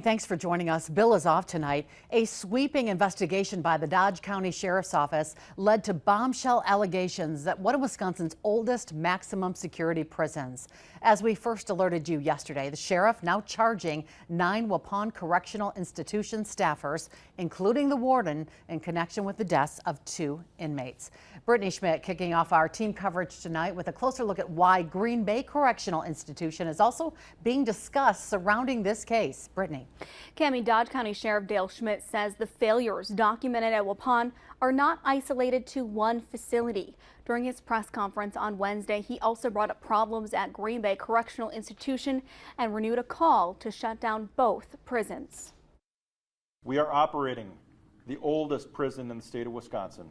Thanks for joining us. Bill is off tonight. A sweeping investigation by the Dodge County Sheriff's Office led to bombshell allegations at one of Wisconsin's oldest maximum security prisons. As we first alerted you yesterday, the sheriff now charging 9 Waupun Correctional Institution staffers, including the warden, in connection with the deaths of 2 inmates. Brittany Schmidt kicking off our team coverage tonight with a closer look at why Green Bay Correctional Institution is also being discussed surrounding this case. Brittany. Cammie, Dodge County Sheriff Dale Schmidt says the failures documented at Waupun are not isolated to one facility. During his press conference on Wednesday, he also brought up problems at Green Bay Correctional Institution and renewed a call to shut down both prisons. We are operating the oldest prison in the state of Wisconsin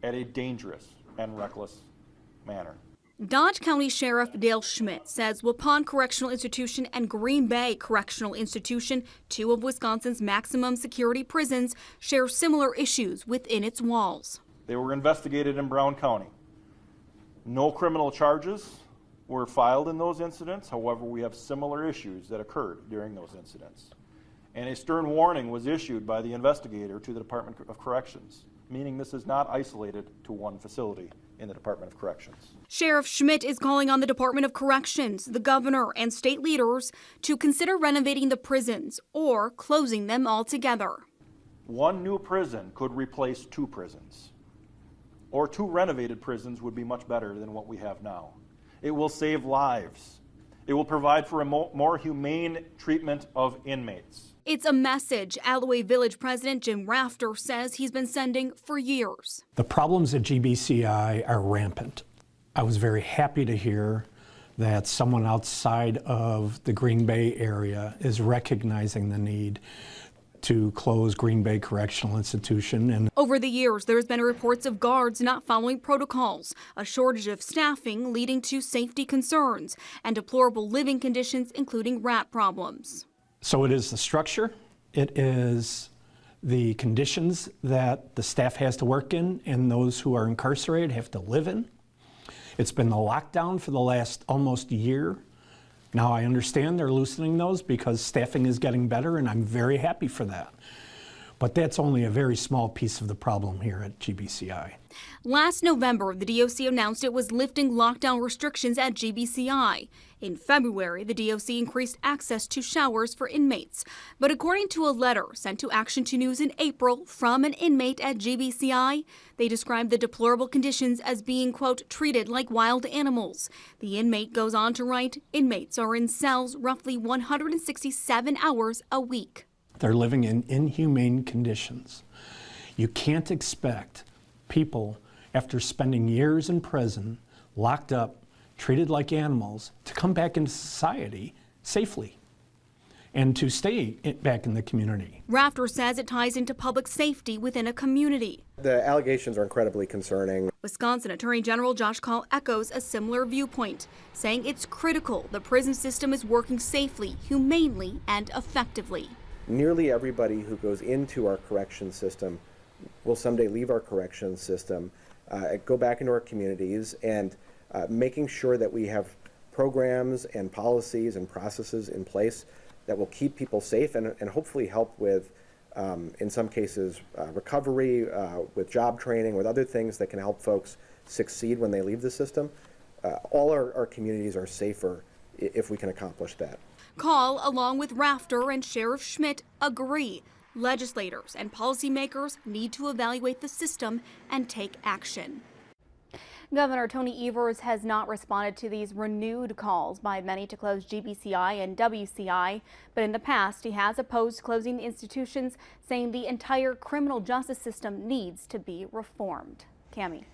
at a dangerous and reckless manner. Dodge County Sheriff Dale Schmidt says Waupun Correctional Institution and Green Bay Correctional Institution, 2 of Wisconsin's maximum security prisons, share similar issues within its walls. They were investigated in Brown County. No criminal charges were filed in those incidents. However, we have similar issues that occurred during those incidents. And a stern warning was issued by the investigator to the Department of Corrections, meaning this is not isolated to one facility in the Department of Corrections. Sheriff Schmidt is calling on the Department of Corrections, the governor, and state leaders to consider renovating the prisons or closing them altogether. One new prison could replace 2 prisons, or 2 renovated prisons would be much better than what we have now. It will save lives. It will provide for a more humane treatment of inmates. It's a message Alloway Village President Jim Rafter says he's been sending for years. The problems at GBCI are rampant. I was very happy to hear that someone outside of the Green Bay area is recognizing the need to close Green Bay Correctional Institution. And over the years, there's been reports of guards not following protocols, a shortage of staffing leading to safety concerns, and deplorable living conditions, including rat problems. So it is the structure, it is the conditions that the staff has to work in and those who are incarcerated have to live in. It's been the lockdown for the last almost year. Now I understand they're loosening those because staffing is getting better, and I'm very happy for that. But that's only a very small piece of the problem here at GBCI. Last November, the DOC announced it was lifting lockdown restrictions at GBCI. In February, the DOC increased access to showers for inmates. But according to a letter sent to Action 2 News in April from an inmate at GBCI, they described the deplorable conditions as being, quote, treated like wild animals. The inmate goes on to write, inmates are in cells roughly 167 hours a week. They're living in inhumane conditions. You can't expect people, after spending years in prison, locked up, treated like animals, to come back into society safely and to stay back in the community. Rafter says it ties into public safety within a community. The allegations are incredibly concerning. Wisconsin Attorney General Josh Kaul echoes a similar viewpoint, saying it's critical the prison system is working safely, humanely, and effectively. Nearly everybody who goes into our correction system will someday leave our correction system, go back into our communities, and making sure that we have programs and policies and processes in place that will keep people safe and hopefully help with, in some cases, recovery, with job training, with other things that can help folks succeed when they leave the system. All our communities are safer if we can accomplish that. Kaul, along with Rafter and Sheriff Schmidt, agree legislators and policymakers need to evaluate the system and take action. Governor Tony Evers has not responded to these renewed calls by many to close GBCI and WCI, but in the past he has opposed closing the institutions, saying the entire criminal justice system needs to be reformed. Cammie.